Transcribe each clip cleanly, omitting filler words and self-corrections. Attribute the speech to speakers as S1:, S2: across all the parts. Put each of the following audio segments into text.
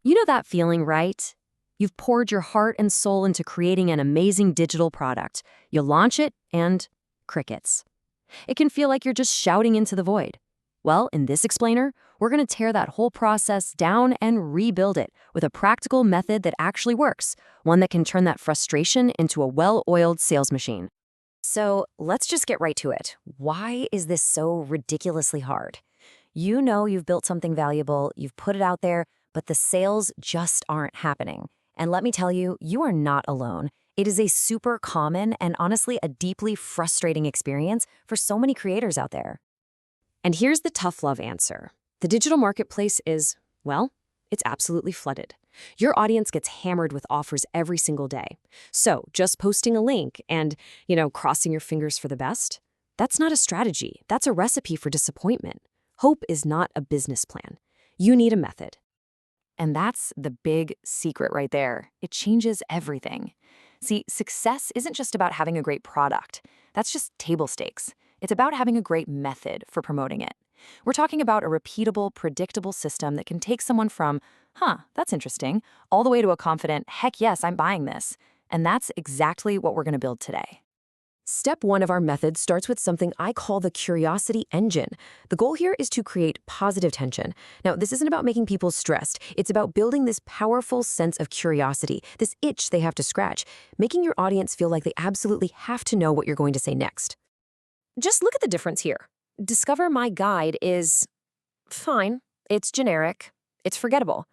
S1: You know that feeling, right? You've poured your heart and soul into creating an amazing digital product. You launch it and crickets. It can feel like you're just shouting into the void. Well, in this explainer, we're going to tear that whole process down and rebuild it with a practical method that actually works, one that can turn that frustration into a well-oiled sales machine. So let's just get right to it. Why is this so ridiculously hard? You know you've built something valuable, you've put it out there, but the sales just aren't happening. And let me tell you, you are not alone. It is a super common and honestly a deeply frustrating experience for so many creators out there. And here's the tough love answer. The digital marketplace is, well, it's absolutely flooded. Your audience gets hammered with offers every single day. So just posting a link and, crossing your fingers for the best, that's not a strategy. That's a recipe for disappointment. Hope is not a business plan. You need a method. And that's the big secret right there. It changes everything. See, success isn't just about having a great product. That's just table stakes. It's about having a great method for promoting it. We're talking about a repeatable, predictable system that can take someone from, that's interesting, all the way to a confident, heck yes, I'm buying this. And that's exactly what we're going to build today. Step 1 of our method starts with something I call the curiosity engine. The goal here is to create positive tension. Now, this isn't about making people stressed. It's about building this powerful sense of curiosity, this itch they have to scratch, making your audience feel like they absolutely have to know what you're going to say next. Just look at the difference here. Discover My Guide is fine. It's generic. It's forgettable.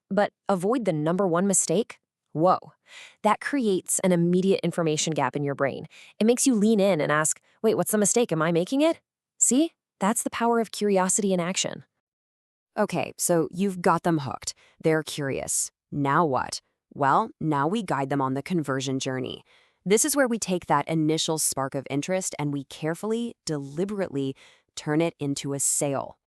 S1: But avoid the number one mistake? Whoa. That creates an immediate information gap in your brain. It makes you lean in and ask, wait, what's the mistake? Am I making it? See? That's the power of curiosity in action. Okay, so you've got them hooked. They're curious. Now what? Well, now we guide them on the conversion journey. This is where we take that initial spark of interest and we carefully, deliberately turn it into a sale.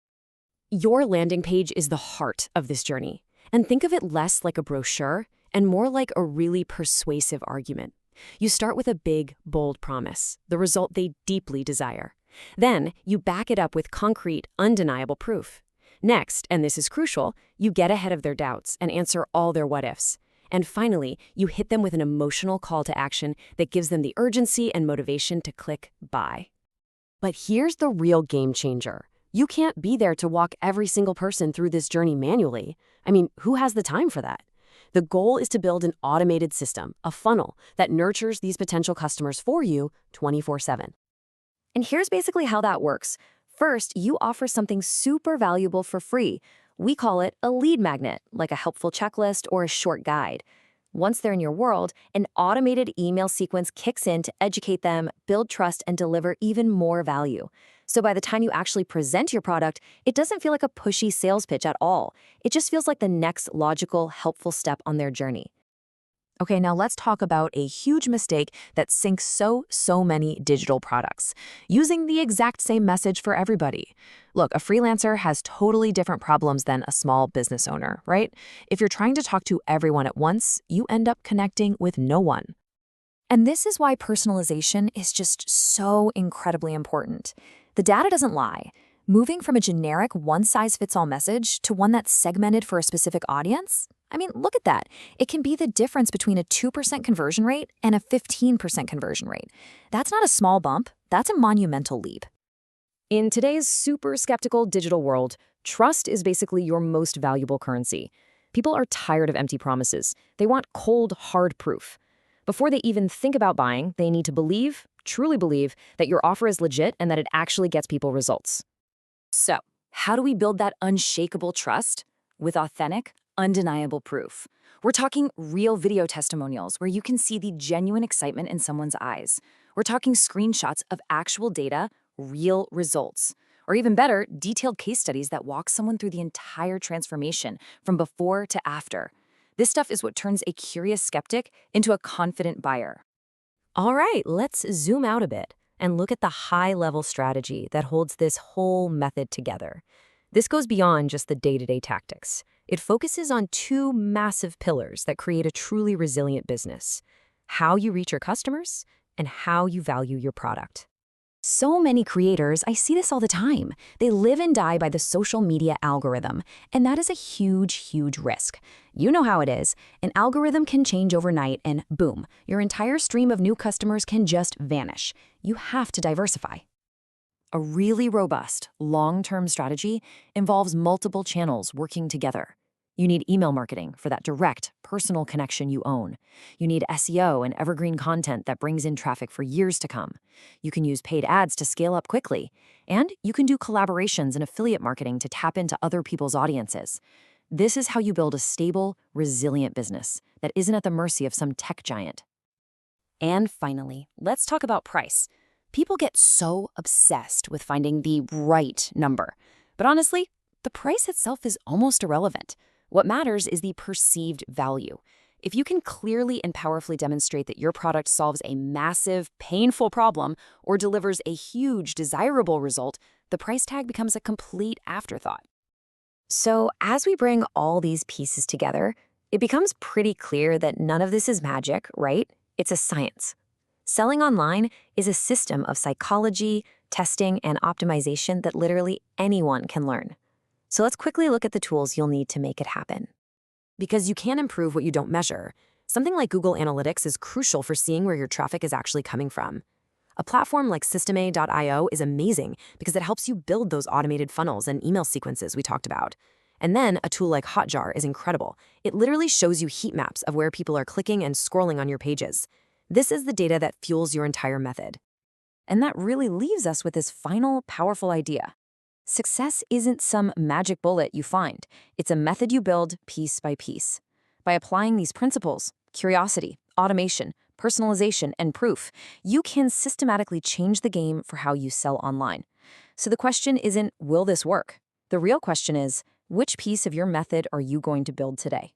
S1: Your landing page is the heart of this journey. And think of it less like a brochure and more like a really persuasive argument. You start with a big, bold promise, the result they deeply desire. Then you back it up with concrete, undeniable proof. Next, and this is crucial, you get ahead of their doubts and answer all their what-ifs. And finally, you hit them with an emotional call to action that gives them the urgency and motivation to click buy. But here's the real game changer. You can't be there to walk every single person through this journey manually. I mean, who has the time for that? The goal is to build an automated system, a funnel, that nurtures these potential customers for you 24/7. And here's basically how that works. First, you offer something super valuable for free. We call it a lead magnet, like a helpful checklist or a short guide. Once they're in your world, an automated email sequence kicks in to educate them, build trust, and deliver even more value. So by the time you actually present your product, it doesn't feel like a pushy sales pitch at all. It just feels like the next logical, helpful step on their journey. Okay, now let's talk about a huge mistake that sinks so many digital products. Using the exact same message for everybody. Look, a freelancer has totally different problems than a small business owner, right? If you're trying to talk to everyone at once, you end up connecting with no one. And this is why personalization is just so incredibly important. The data doesn't lie. Moving from a generic one-size-fits-all message to one that's segmented for a specific audience? I mean, look at that. It can be the difference between a 2% conversion rate and a 15% conversion rate. That's not a small bump. That's a monumental leap. In today's super skeptical digital world, trust is basically your most valuable currency. People are tired of empty promises. They want cold, hard proof. Before they even think about buying, they need to believe, truly believe, that your offer is legit and that it actually gets people results. So, how do we build that unshakable trust? With authentic, undeniable proof. We're talking real video testimonials where you can see the genuine excitement in someone's eyes. We're talking screenshots of actual data, real results. Or even better, detailed case studies that walk someone through the entire transformation from before to after. This stuff is what turns a curious skeptic into a confident buyer. All right, let's zoom out a bit and look at the high-level strategy that holds this whole method together. This goes beyond just the day-to-day tactics. It focuses on two massive pillars that create a truly resilient business: how you reach your customers and how you value your product.
S2: So many creators, I see this all the time. They live and die by the social media algorithm, and that is a huge, huge risk. You know how it is. An algorithm can change overnight and boom, your entire stream of new customers can just vanish. You have to diversify.
S1: A really robust, long-term strategy involves multiple channels working together. You need email marketing for that direct, personal connection you own. You need SEO and evergreen content that brings in traffic for years to come. You can use paid ads to scale up quickly. And you can do collaborations and affiliate marketing to tap into other people's audiences. This is how you build a stable, resilient business that isn't at the mercy of some tech giant.
S2: And finally, let's talk about price. People get so obsessed with finding the right number. But honestly, the price itself is almost irrelevant. What matters is the perceived value. If you can clearly and powerfully demonstrate that your product solves a massive, painful problem or delivers a huge, desirable result, the price tag becomes a complete afterthought.
S1: So, as we bring all these pieces together, it becomes pretty clear that none of this is magic, right? It's a science. Selling online is a system of psychology, testing, and optimization that literally anyone can learn. So let's quickly look at the tools you'll need to make it happen. Because you can't improve what you don't measure, something like Google Analytics is crucial for seeing where your traffic is actually coming from. A platform like systema.io is amazing because it helps you build those automated funnels and email sequences we talked about. And then a tool like Hotjar is incredible. It literally shows you heat maps of where people are clicking and scrolling on your pages. This is the data that fuels your entire method. And that really leaves us with this final, powerful idea. Success isn't some magic bullet you find. It's a method you build piece by piece. By applying these principles, curiosity, automation, personalization, and proof, you can systematically change the game for how you sell online. So the question isn't, will this work? The real question is, which piece of your method are you going to build today?